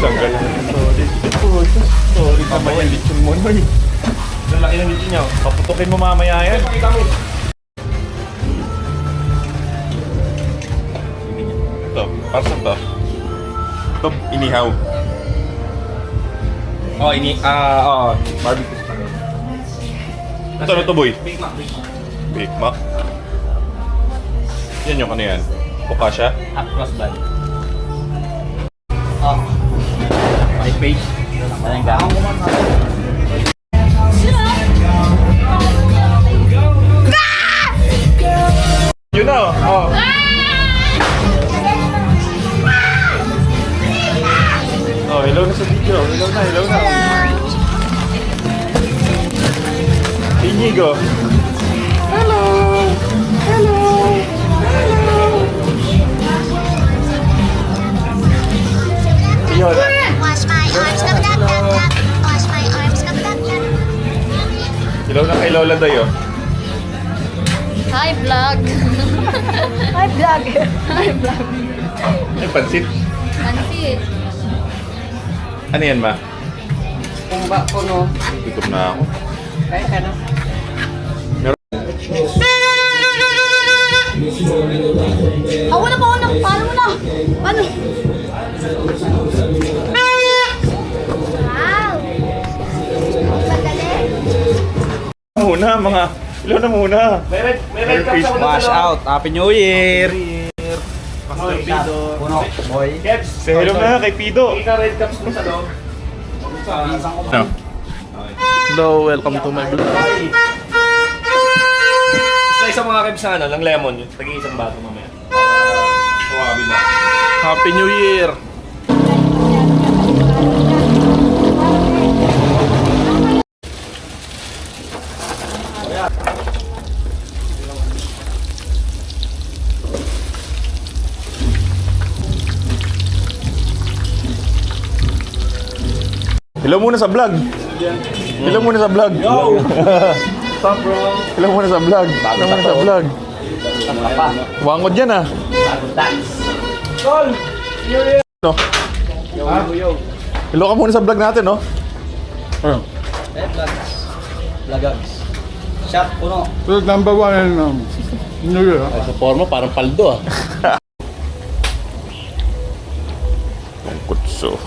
Isang ganun. Sorry naman yung lechon mo, Noy. Ang laki ng lechon niya. Paputukin mo mamaya yan. Ito, para saan to? Ito, inihaw. Barbecue pa rin. Ito na to, boy? Big Mac. Big Mac? Yan yung ano yan? Focaccia? Half cross bun. My page. Malang gano'n. Yun na, oh. Oh, hello na sa video. Hello na. Inigo. Hello. Yun. Wash my arms, tap tap tap tap. Wash my arms, tap tap tap. Hello na kay Lola Dayo. Hi, vlog. Hi, vlog. Hi, vlog. Ay, pansit. Pansit. Ano yan, ma? Kung ba puno, Gutom na ako. kaya ka na. Ako na. Paano mo na? Paano? Wow! Magaling. Muna, mga... Hello na muna. Merry Christmas. Wash out. Happy New Year. Pastor Pido. Puno, boy. Say hello na kay Pido. Red caps mo sa loob. No. Hello, welcome to my vlog. Isa mga kibs na ng lemon. Tagi-isang baso mamaya. Suwabi na. Happy New Year! Hello muna sa vlog. Hello muna sa vlog. Yo! What's up, bro? Hello muna sa vlog. Hello muna sa vlog. Papa. Wangod yan ah. Dance. No. Yo. Hello ka muna sa vlog natin, no? Vlogs. Shot, puno. So, number one in New Year. Sa forma, parang paldo ah. Ang kutso.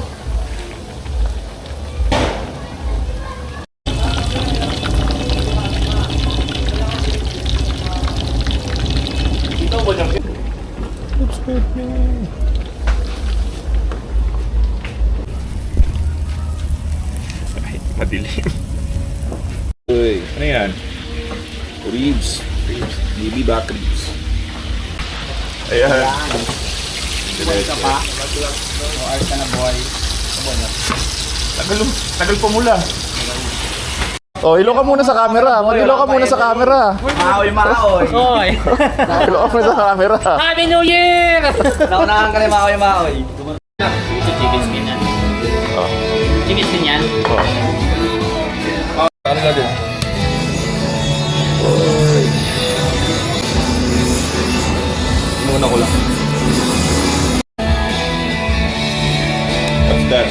Madilim. Uy, Ano yan? ribs. Baby back ribs. Ayan. Ka pa. Or ka na, boy. Tagal pa mula. Oh, ilo ka muna sa camera. Mag-ilo ka muna sa camera. Maoy. Oy. Ilo ka muna sa camera. Happy New Year! Naunahan ka ni Maoy. Chicken skin yan. Oh. Chicken skin yan. Oh. Ano na din? Muna ko lang. What's that?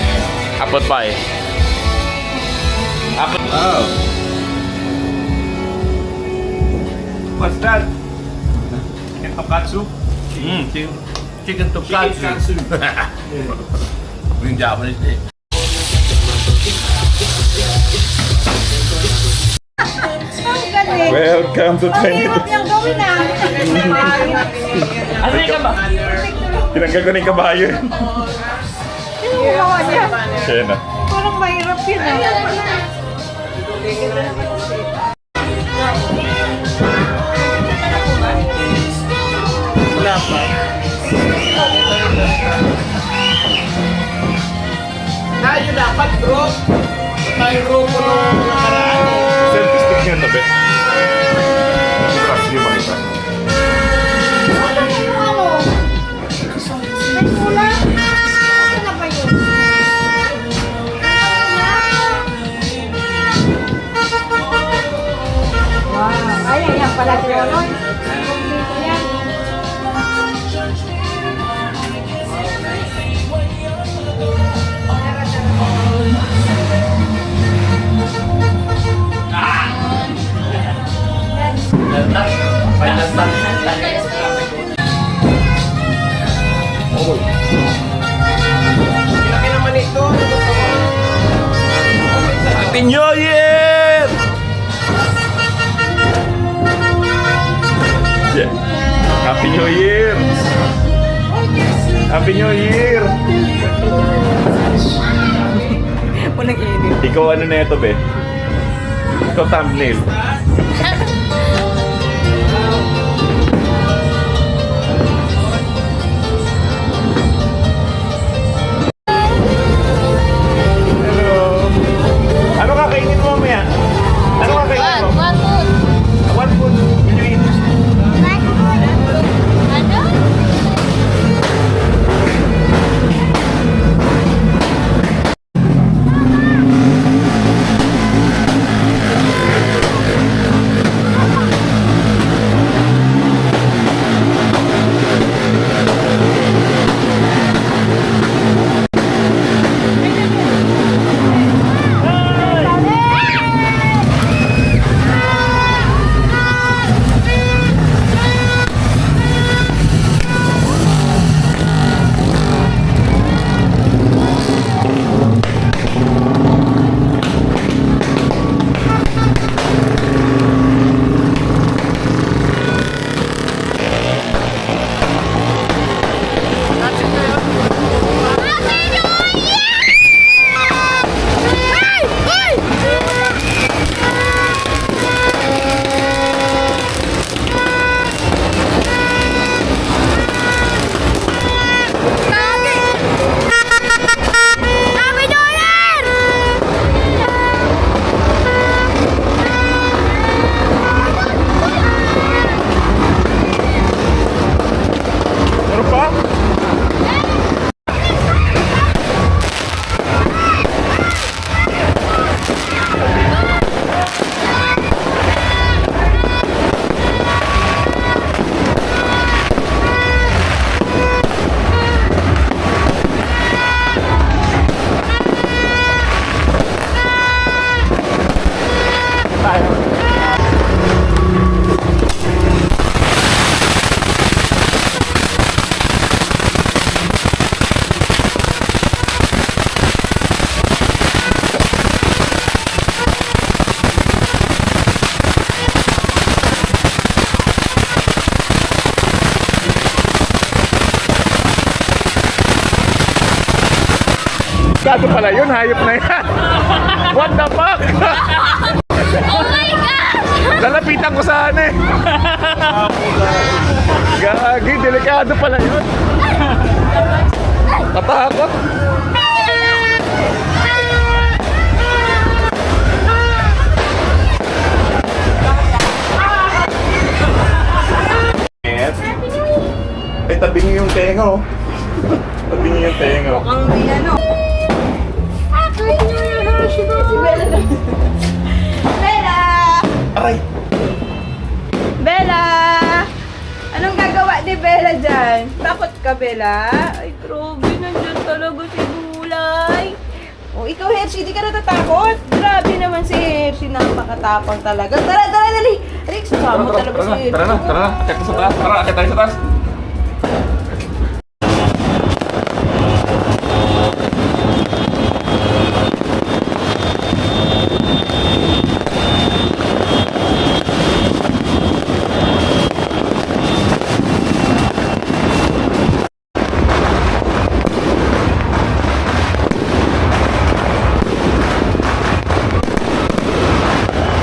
Apple pie. Apple. Oh. What's that? Chicken tonkatsu? Chicken tonkatsu. Yung Japanese eh. Welcome to Hirap 20. yung gawin na. Ano ka ba? Tinanggal ko na yung kabayo. Sino gumawa niya? Siya na. Parang mahirap yun ah. Wala pa. Tayo dapat bro. Tayo grupo nung nakaraan. Selfie stick yan na, be. Yung makita. Ano? May kulang? Ano na ba yun? Wow. Ay, ayan pala si Ronoy. Kompleto yan. Happy New Year! Walang init. Ikaw ano na ito, be? Ikaw thumbnail. Hello. Ano kakainin mo mamaya? Ano kakainin mo? One food. Will you eat? Ano? Ano pa? Kado pala yun, hayop na yan. What the fuck? Oh my God! Lalapitan ko saan eh. Gagi, delikado pala yun. Natakot. Ay, tabi niyo yung tenga oh. Tabi niyo yung tenga oh. Ang may ano. Si Bella na. Bella! Aray! Bella! Anong gagawa ni Bella dyan? Takot ka, Bella? Ay, grabe, nandyan talaga si Gulay. O, ikaw, Hershey, di ka natatakot? Grabe naman si Hershey, napakatapang talaga. Tara, dali! Ay, sasama talaga si Hershey. Tara na. Akit sa taas. Tara, akit tayo sa taas.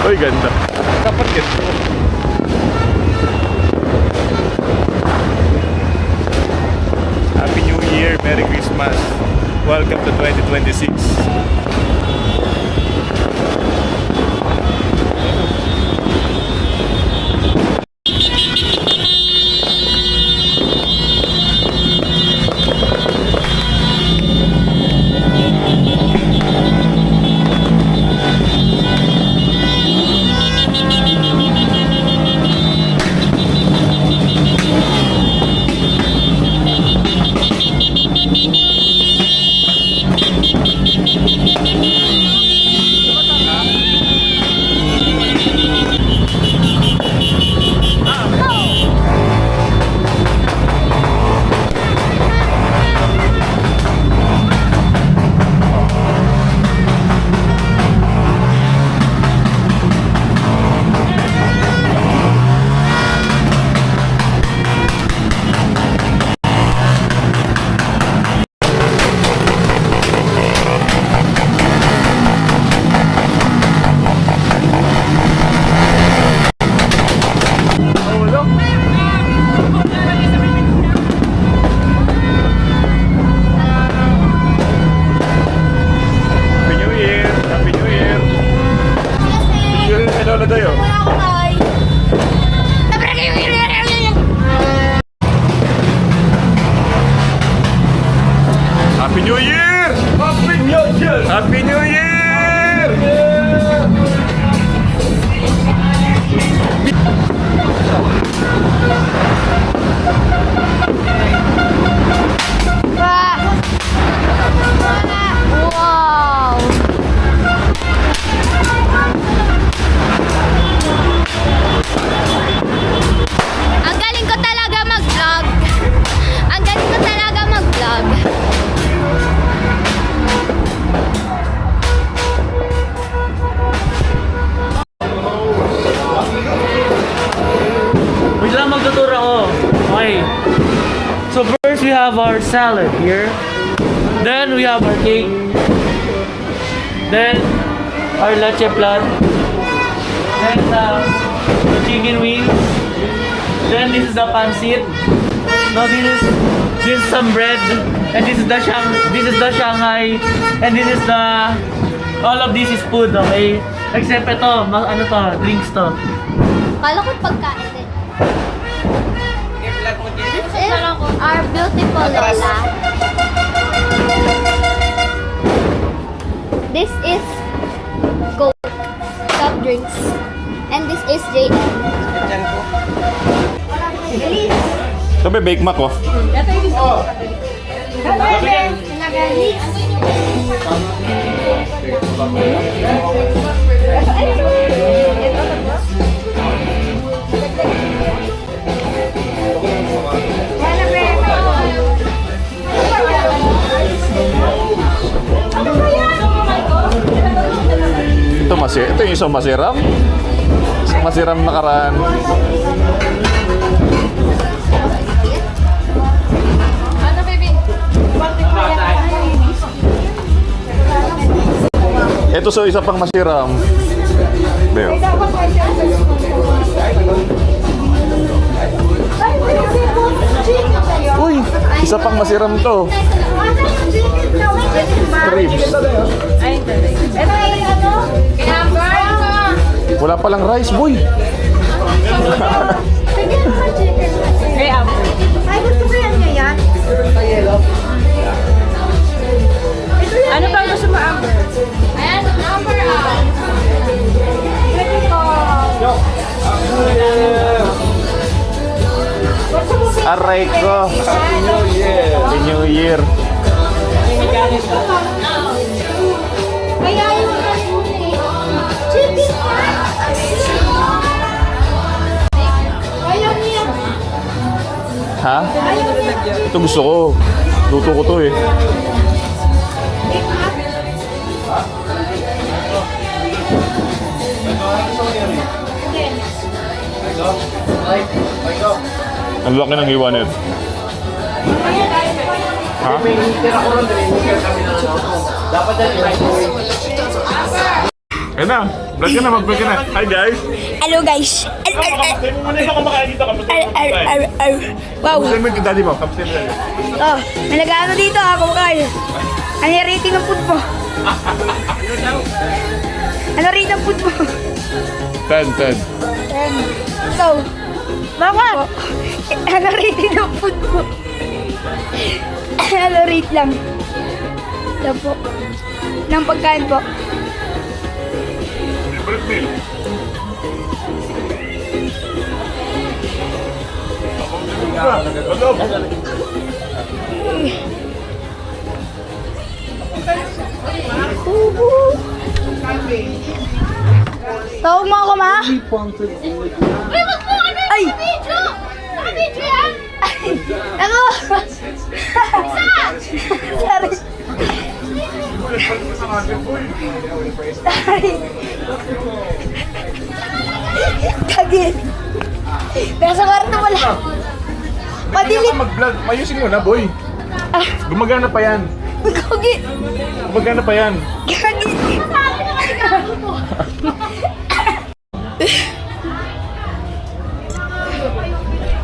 Uy, ganda. Dapat ganito. Happy New Year, Merry Christmas. Welcome to 2026. talaga yun. Wala ako, Tay. Happy New Year! Happy New Year! Happy New Year! Wow! Ang galing ko talaga mag-vlog. Ang galing ko talaga mag-vlog. Wait lang, magtuturo ako. Okay. So first we have our salad here. Then we have our cake. Then our leche plan. Then the chicken wings. Then this is the pancit. Now this is some bread. And this is the Shanghai. And this is the all of this is food, okay? Except ito, ano to, drinks to. Kala ko pagkain din. This is our beautiful Lola. This is Coke, soft drinks. And this is JM. Ito ba Bake Mac, oh? Ito yung isang masiram. Isang masiram nakaraan. Ano, baby? Ito so isa pang masiram. Beo. Uy, isa pang masiram to. Ribs. Wala palang rice, boy. Ay, gusto ko yan ngayon. Ano ba gusto mo, Amber? Ayan, number Aray ko. Happy New Year. Kaya yung chicken. Ayaw niya. Ha? Ito gusto ko. Luto ko to eh. Ang laki ng iwanit. Ha? Kaya na. Vlog ka na. Mag-vlog ka na. Hi guys. Hello guys. Kamusta mo muna ito kumakain dito. Kamusta mo Wow. Kamusta mo yung daddy mo? Kamusta mo yung daddy? Oh, may nag-ano dito ako kumakain. Ano yung rating ng food mo? Ano rating ng food mo? 10. So, bakit? Ano rating ng food mo? Ano rate lang? Ito po. Ng pagkain po. Favorite meal? Tawag mo ako, ma? Ay! Ako! Sorry. Kagit. Nasa kwarto mo lang. Madilim. Mag-vlog. Mayusin mo na, boy. Gumagana pa yan. Kagit. Gumagana pa yan. Kagit.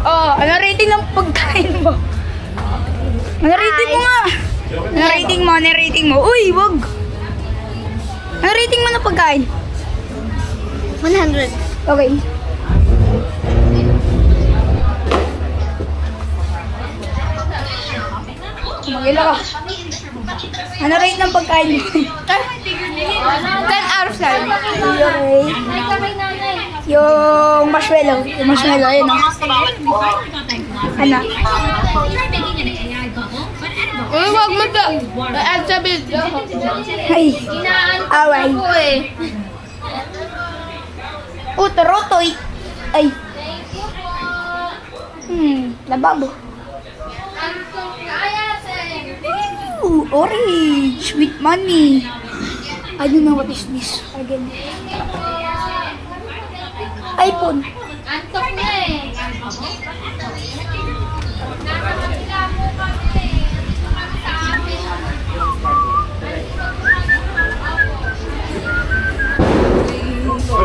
Oh, ano rating ng pagkain mo? Ano rating mo nga? Ano rating mo? Ano rating mo? Uy, wag! Ano rating mo ng pagkain? 100. Okay. Magila ka. Ano rate ng pagkain mo? 10 out of 10. Yung marshmallow. Yung marshmallow, yun o. Ano? Uy, wag mo to. Add sa video. Ay. Away. Torotoy. Ay. Lababo. Orange with money. I don't know what is this again. iPhone. Antok na eh.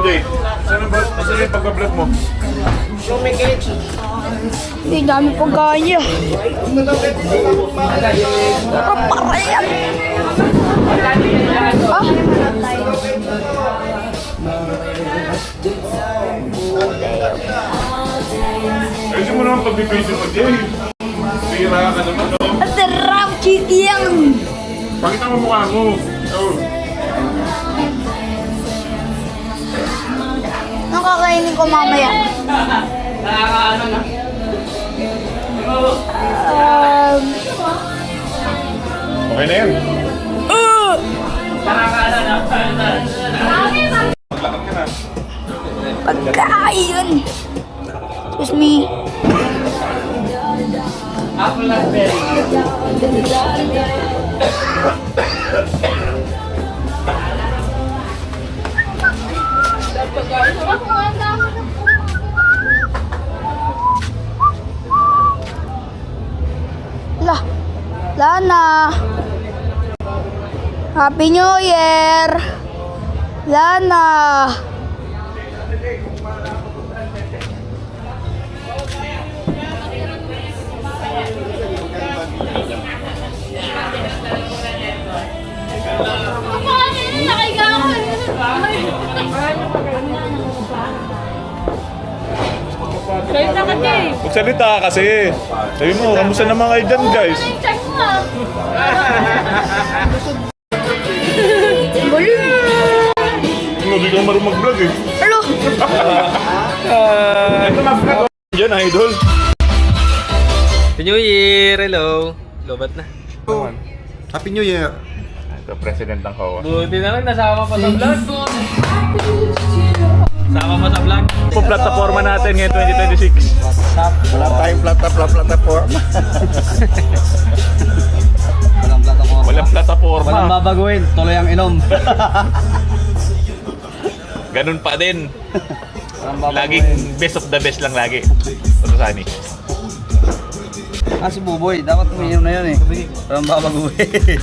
Jay, saan yung pagbablog mo? Hindi, dami po gaya. Para yan. Ah? Ayusin mo naman pagbibigyan mo, Jay. Pira ka naman, no? Ang sarap, chiki yan. Pakita mo mukha mo. Oh. Nakakainin ko mamaya. Nakakaano na. Okay na yan. Nakakaano na. Maglakad ka na. Pagkain. Excuse me. Apple and berry. Lana. Happy New Year. Lana. Magsalita kasi. Sabi mo, kamusta naman kayo dyan, guys? Hindi ka marunong mag-vlog eh. Hello. Ito mag-vlog. Diyan, idol. Happy New Year! Hello! Lobat na. Happy New Year! Ito, president ng COA. Buti na lang, nasama pa sa vlog. Sama mo sa vlog. Ito plataforma natin ngayon 2026. Wala tayong plataforma. Walang plataforma. Walang babaguhin. Tuloy ang inom. Ganun pa din. Walang babaguhin. Laging best of the best lang lagi. Ito Sani. Si Buboy. Dapat umiinom na yun eh. Walang babaguhin.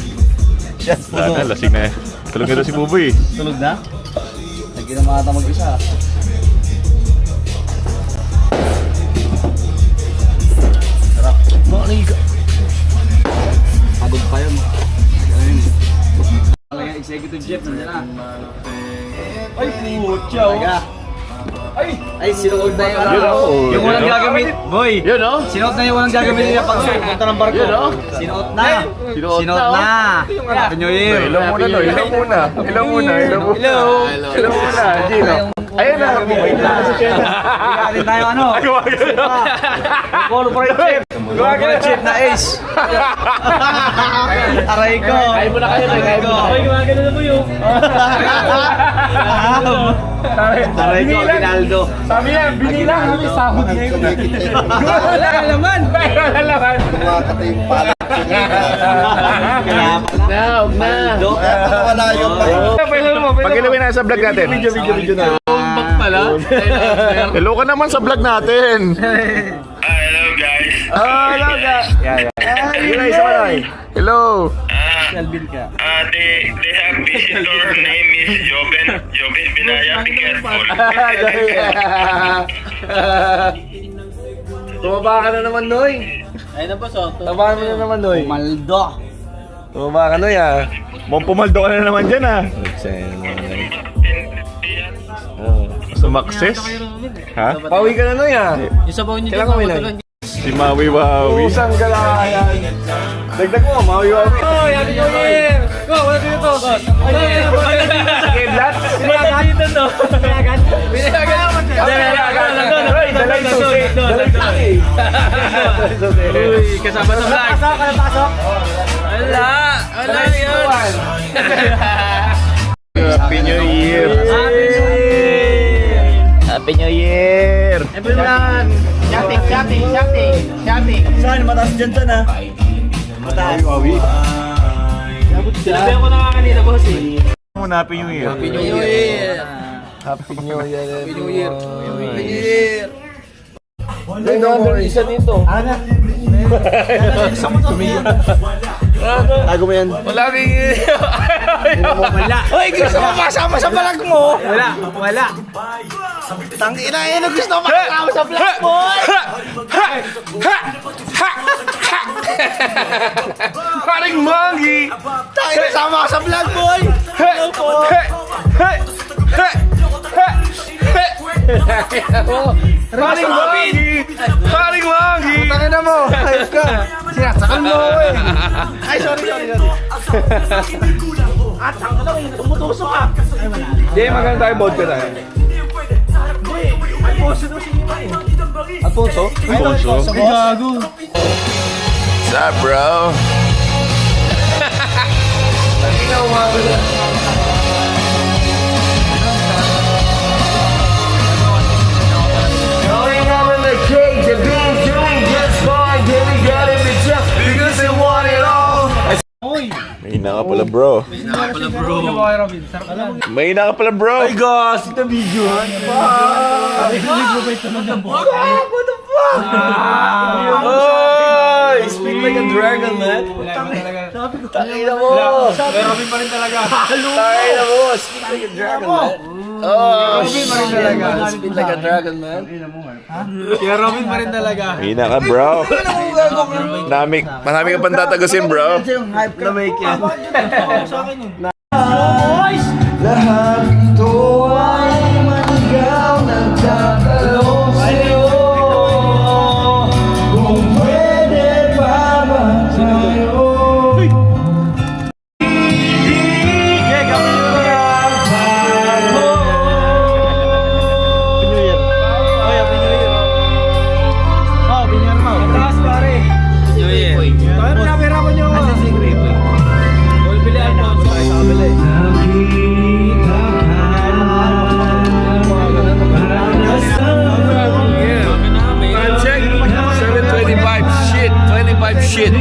Siya. Wala na, lasing na eh. Tulog na daw si Buboy eh. Tulog na? Lagi na makata mag-isa. Sarap. Maliga. Pagod pa yun. Talaga executive chef. Nandiyan na. Ay, putya oh. Ay, sinuot na yun. Yun ako. Yung walang gagamit. Boy. Yun oh. Sinuot na yung walang gagamit niya pag punta ng barko. Yun, oh. Sinuot na. Sinuot na, oh. Happy New Year. Hello muna, no? Hello muna. Hello muna. Hello muna. Hello muna, Gino. Ayun na, wait lang sa chef. Gagamit tayo ano? Corporate chef. Corporate chef na Ace. Aray ko. Kain mo na kayo, kain mo na. Ay, gumagano na po yung. Aray ko, Ginaldo. Sabi niya, binila kami sahod ngayon. Wala ka naman. Wala naman. Kumakata yung pala. Huwag na. Wala yung Pag ilawin na sa vlog natin. video na. Bak pala. Hello ka naman sa vlog natin. Hello guys. Hello guys. Hello. Alvin ka. They have visitor. Name is Joven. Joven Binaya. Be careful. Tumaba ka na naman, Noy. Ayun na po, so. Tumaba ka na naman, Noy. Maldo. Tumaba ka Noy ah. Pumaldo ka na naman dyan ah. Oh. Sumakses? Ha? Pawi ka na no yan. Yung sabaw niyo Kailangan may nai. Si Maui Wawi. Usang galayan. Dagdag mo, Maui Wawi. Oh, happy New Year! Go, wala dito. Kidlat? Wala dito to. Binayagan? Dalay susi. Dalay susi. Uy, kasama sa vlog. Pasok. Wala yun. Happy New Year! Happy New Year! Everyone! Shopping! Saan? Mataas dyan saan ha? Mataas. Wawi. Sinabi ako na kanina, boss eh. Muna, Happy New Year. Happy New Year! Happy New Year. Happy New Year! Happy New Year! Ay, no, isa dito. Ana. Tago mo yan. Wala rin! Wala! Uy, gusto mo masama sa vlog mo! Wala! Tangina yun, gusto mo masama sa vlog mo! Paring Monkey! Tayo nasama ka sa vlog, boy! Hello po! Paring Monkey! Paring Monkey! Tangin na mo. Ayos ka. Sinasakal mo eh. Ay, sorry. At ang ano, tumutusok ka! Hindi, maganda tayo vodka tayo. Alfonso? Alfonso? Ay, gago. What's up, bro? Going on in the cake, the beans doing just fine. Then we got it mixed up because they want it all. Mahina ka pala, bro. Mahina ka pala, bro. Ay, gas, ito video. Oy, speak like a dragon, man. Tangina mo. Robin pa rin talaga. Tangina mo, speak like a dragon, man. Oh, speak like a dragon, man. Kaya Robin pa rin talaga. Mahina ka, bro. Marami ka pang tatagusin, bro. Na-make yan. Lahat ito ay manigaw ng tatalong sa'yo. Kung pwede pa ba tayo? New Year. Tayo na pera nyo. Asa si Gripo? Boy, bili Alfonso. Ay, sa kabili. Check. 725 shit. 25 shit.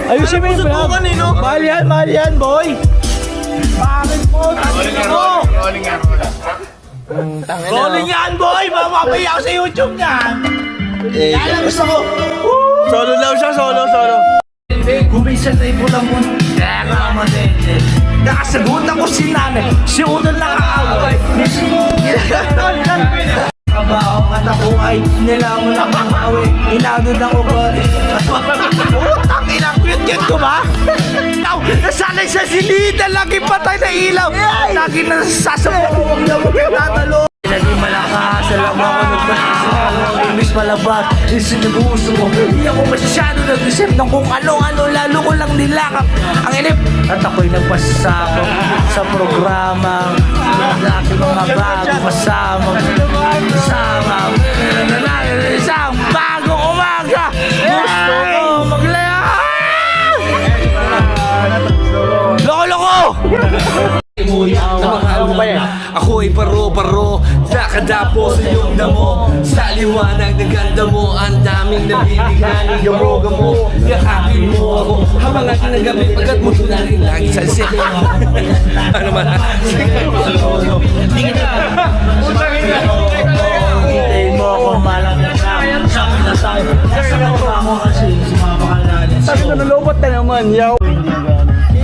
Ayusin mo yung vlog. Mahal yan, boy. Bakit po? Rolling yan, boy. Mamapaya ako sa YouTube niyan. Yan ang gusto ko. Solo daw siya, solo. Kumisan na ipulang mo. Kaya nga matete. Nakasagutan ko si nanay. Si Udo nakakaway. Kabaho at ako ay nilamon ang mga awi. Inadod ako ba rin. Putang ina ko Cute ko ba? Ikaw, nasanay sa silita, lagi patay na ilaw. Lagi na sasabaw, huwag tatalo. Naging malakas, alam ako English palabas, isinugusto ko. Hindi ako masyado nag-isip ng kung ano-ano, lalo ko lang nilakap ang inip. At ako'y nagpasakop sa programa ng aking mga bago kasama. Isang bagong umaga. Gusto ko maglaya. Loko-loko! Ako'y paro-paro, nakadapo sa iyong damo. Sa liwanag na ganda mo, ang daming nabibigyan. Gamo-gamo, yakapin mo ako habang aking nagamit, pagkat mo na rin lagi sa isip. Ano man? Hintayin mo ako malaki. Sabi na tayo. Sabi ako kasi sumama ka natin. Sabi na nalobot na naman, yaw.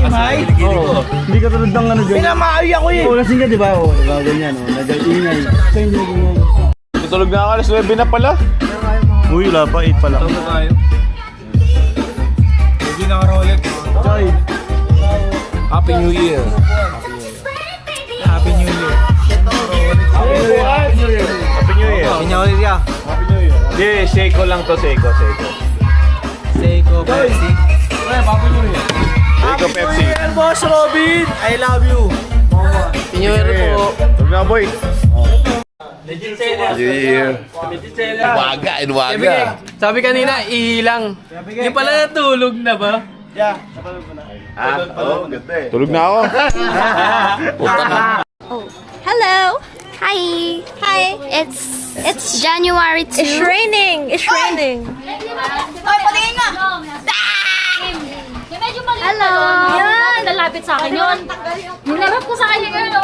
May? Oo. Hindi ka tulad ng ano dyan. Pinamaawi ako eh. Oo, lasing ka diba? Oo, diba? Ganyan. Nag-ingay. Ito hindi nag-ingay. Tutulog na ka, alas 9 na pala. Uy, wala pa. 8 pa lang. Ano tayo? Hindi na ka-Rolex. Choy. Happy New Year. Happy New Year. Happy New Year. Happy New Year. Happy New Year. Hindi, Seiko lang to, Seiko. Seiko, Pepsi. Happy New Year. Seiko Pepsi. Happy New Year, Boss Robin. I love you. Happy New Year po. Huwag na, boy. Legit seller. New Year. Legit seller. Waga. Sabi kanina, ilang. Yung pala natulog na ba? Oo, ganda eh. Tulog na ako. Hello. Hi. Hi. It's January 2. It's raining. It's raining. Ay, patingin nga! Hello. Yan! Nalapit sa akin yun. Nilarap ko sa kanya yun.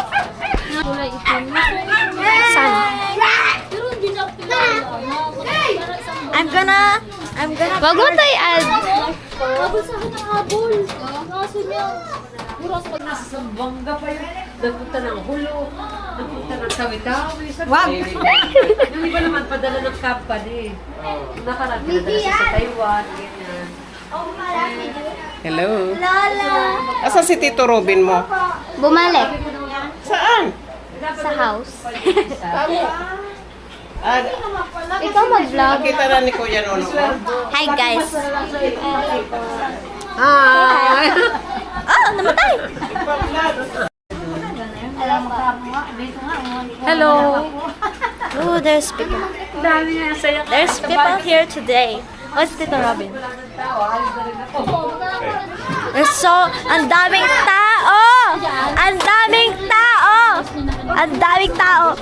Saan? Pero hindi na ako I'm gonna Wag mo tayo add. habol sa akin ng habol. Kaso niya. Puro sa pag nasa Sambanga pa yun. Nagpunta ng Hulo. Nagpunta ng Tawi-Tawi. Wag! Yung iba naman padala ng company. Nakaraan, pinadala siya sa Taiwan. Ganyan. Hello. Lola. Asa si Tito Robin mo? Bumalik. Saan? Sa house. Ikaw mag-vlog. Nakita na ni Kuya Nono mo. Hi guys. Hi! Oh, namatay. Hello. Oh, there's people. There's people here today. What's Tito Robin? There's ang daming tao! Ang daming tao! Ang daming tao!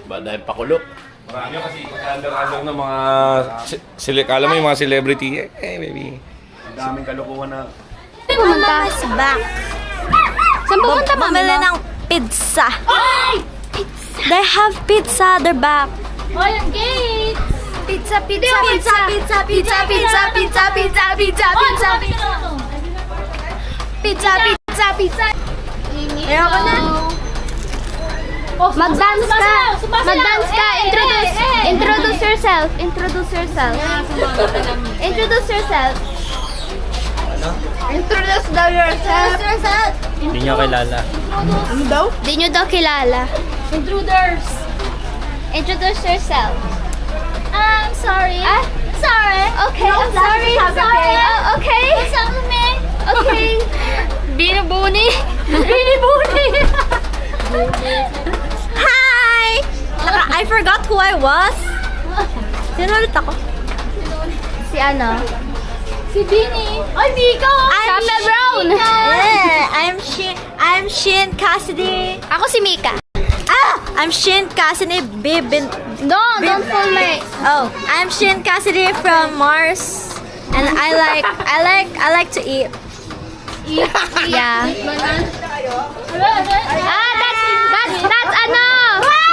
Ba dahil pakulo. Marami kasi under ng mga alam mo yung mga celebrity. Baby. Ang daming kalukuhan na. Pumunta sa back. Saan pupunta mami mo? Ng pizza. They have pizza, they're back. Oh, yung gate. Pizza, pizza, pizza, pizza, pizza, pizza, pizza, pizza, pizza, pizza, pizza, pizza, pizza. Ayoko na. Mag-dance ka. Mag-dance ka. Introduce yourself. Introduce yourself. Introduce yourself. Introduce daw yourself. Hindi nyo kilala. Ano daw? Di nyo daw kilala. Intruders. Introduce yourself. I'm sorry. Sorry. Okay, I'm sorry. Sorry. Oh, okay. Okay. Binubuni. Binubuni. Hi! I forgot who I was. Sino ulit ako? Si ano? Si Bini. Ay, Mika! Chapel Brown! Yeah, I'm Shin Cassidy. Ako si Mika. I'm Shin Cassidy Bibin. No, don't fool me. Oh, I'm Shin Cassidy from Mars. And I like to eat. Yeah. That's ano!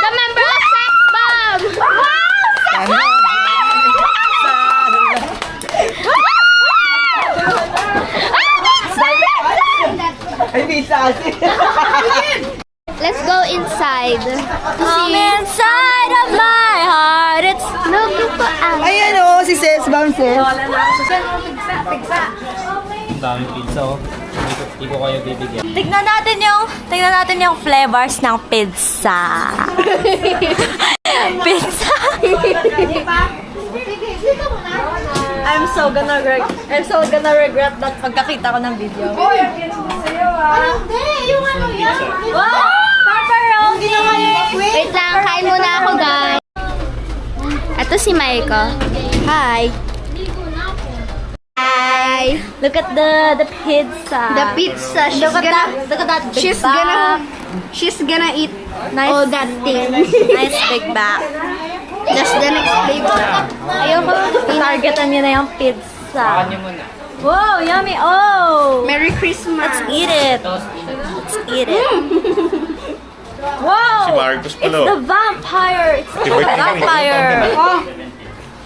The member of Sex Bomb! Ay, pizza kasi. Let's go inside. Inside of my heart, it's looking for us. Ayan o, si Ses Bounces. Daming pizza, oh. Hindi ko kayo bibigyan. Tignan natin yung flavors ng pizza. Pizza. I'm so gonna regret that pagkakita ko ng video. Hindi, yung ano yan. Wow! Pepperoni! Wait lang, kain muna ako, guys. Ito si Maiko. Hi. Hi. Look at the pizza. The pizza. Look at that big bag. She's gonna eat Nice. all that thing. Nice big bag. That's the next flavor. Ayoko. Targetan niyo na yung pizza. Niyo muna. Wow, yummy. Oh. Merry Christmas. Let's eat it. Let's eat it. Wow. Si Marcos It's pala. the vampire. It's the Birthday kami. vampire. Oh.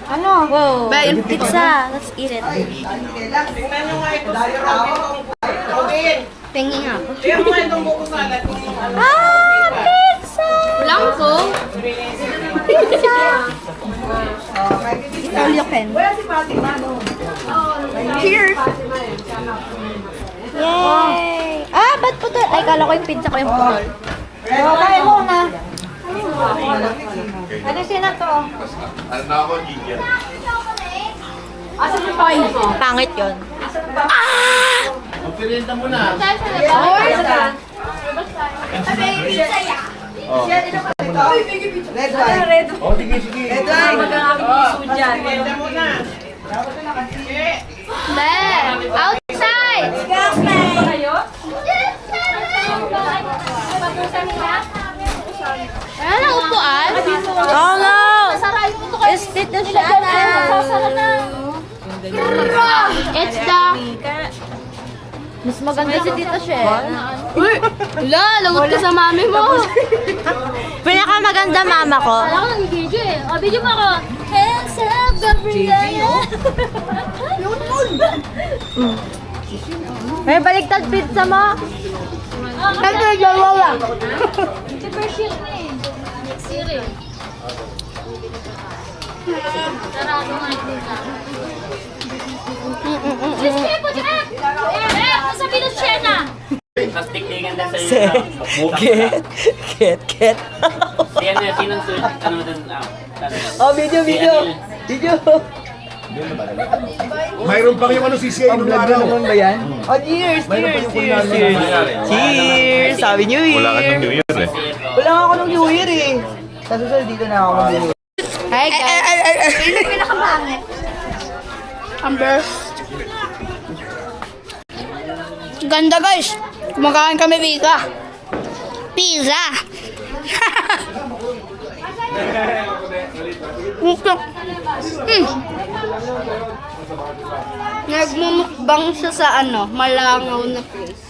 Ano? Whoa. Pizza. Let's eat it. Tingin nga ako. Ah, pizza. Blanco. Pizza. All you can. Cheers. Yay. Ah, ba't putol? Ay, kala ko yung pizza ko yung putol. Kain mo na. Ano sila to? Ano na ako, Gigia? Pangit yun. Outside. Ano na upuan? Oh no! Is it the channel? It's the... Mas maganda si Tita Shen. Uy! Wala, lagot ka sa mami mo. Pinakamaganda mama ko. Wala ko nag-video eh. O, video mo ako. Hands up, Gabriela. May baligtad pizza mo? Wala. Super shield na eh. Next year eh. Sarado nga ito na. Just kaya po, Jack! Sabi ng Shena! Mas tiklingan din sa'yo na Ket. Sinong sulit? Ano dun? Oh, video. Mayroon pa yung ano CCA nung araw. naman ba yan? Oh, cheers. Cheers. Sabi New Year. Wala ka ng New Year eh. Wala nga ako ng New Year eh. Sa susunod dito na ako mag-New Year. Hi guys! Sino yung pinakamangit? Amber. Ganda guys! Kumakain kami pizza! Pizza! Nagmumukbang siya sa ano, malangaw na place.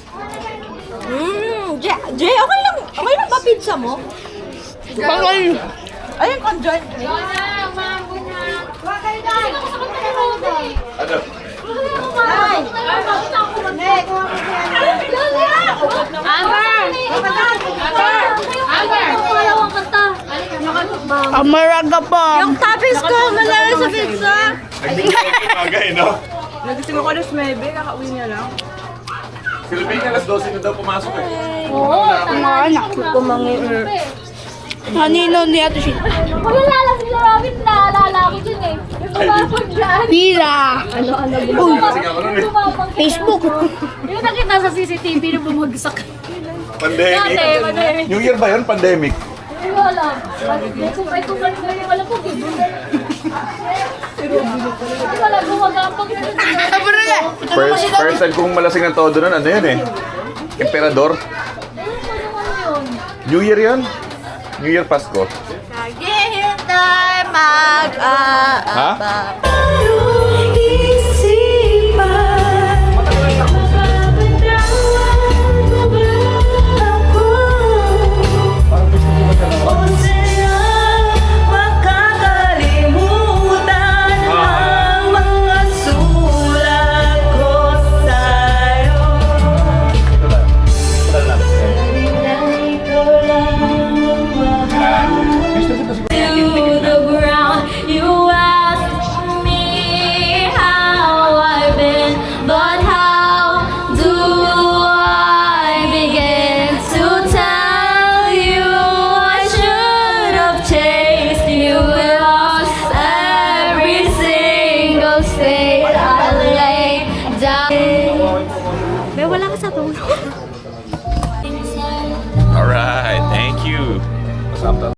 Jay, okay lang ba pizza mo? Bakal! Ayun, conjoin. Ano? Amaraga pa! Yung toppings ko, malala sa pizza. Bagay, no? Nagising ako alas 9, kakauwi niya lang. Silipin alas 12 na daw pumasok eh. Mga anak ko kumangin. Kanino ni Ate Shit? Wala lang si Robin, naalala ko dyan eh. Yung tumapag dyan. Pizza! Uy, Facebook! yung nakita sa CCTV nung bumagsak. Pandemic. Pandemic. New Year ba yun? Pandemic. Hindi ko alam. Kumpay-kumpay ko yung alam ko, gibo. Hindi ko alam, gumagapag na rin. First time kong malasing ng todo nun, ano yun eh? Emperador. New Year yun? New Year Pasko. Naghihintay mag-aabang. wala ka sa tulong. Alright, thank you.